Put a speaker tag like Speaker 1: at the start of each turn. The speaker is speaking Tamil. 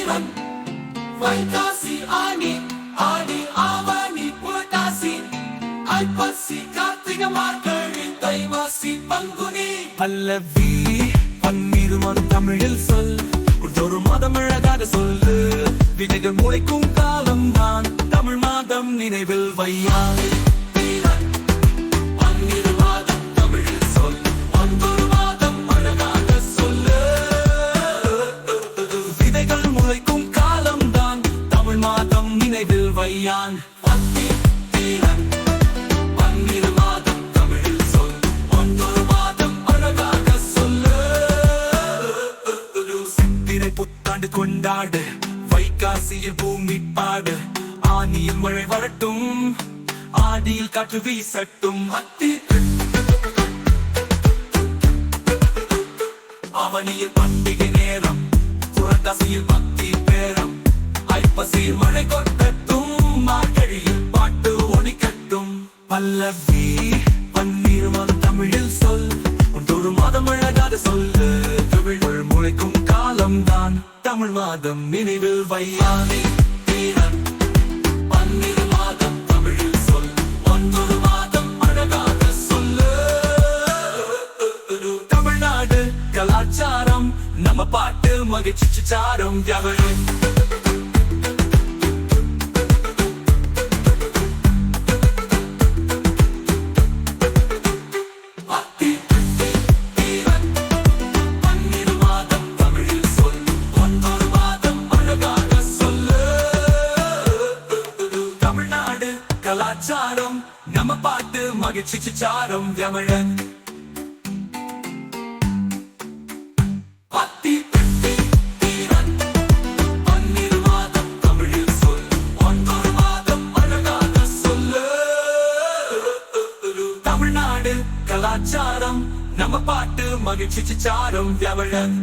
Speaker 1: தீரன் வைகாசி ஆனி ஆடி ஆவணி புரட்டாசி ஐப்பசி கார்த்திகை மார்கழி தைமாசி பங்குனி
Speaker 2: பல்லவி பன்னிரு மாதம் தமிழில் சொல் ஒரு மாதம் அழகாக சொல்லு விதைகள் முளைக்கும் காலம் தான் தமிழ் மாதம் நினைவில் வையாய்
Speaker 1: வையான் தீரன் பன்னிரு மாதம் தமிழில் சொல் ஒன்றொரு மாதம் அழகாக சொல்லு
Speaker 2: சித்திரை புத்தாண்டு கொண்டாடு வைகாசியில் பூமி பாடு ஆனியில் மழை வரட்டும் ஆடியில் காற்று வீசட்டும்
Speaker 1: அவனியில் பண்டிகை நேரம் புரட்டாசியில் பக்தி பேரம் ஐப்பசியில் மழை கொட்டட்டும் மார்கழியில் பாட்டு ஒலிக்கட்டும்
Speaker 2: பல்லவி பன்னிரு மாதம் தமிழில் சொல் ஒன்றொரு மாதம் அழகாக சொல்லு தமிழ் முளைக்கும் காலம் தான் தமிழ் மாதம் நினைவில் வையானே
Speaker 1: தீரன் பன்னிரு மாதம் தமிழில் சொல் ஒன்றொரு மாதம் அழகாக சொல்லு
Speaker 2: தமிழ்நாடு கலாச்சாரம் நம்ம பாட்டு மகிழ்ச்சி சாரம் வியாபாரம் கலாச்சாரம் நம்ம பாட்டு மகிழ்ச்சி சாரம் தமிழன்
Speaker 1: தமிழ்நாடு கலாச்சாரம் நம்ம பாட்டு மகிழ்ச்சி சாரம் தமிழன்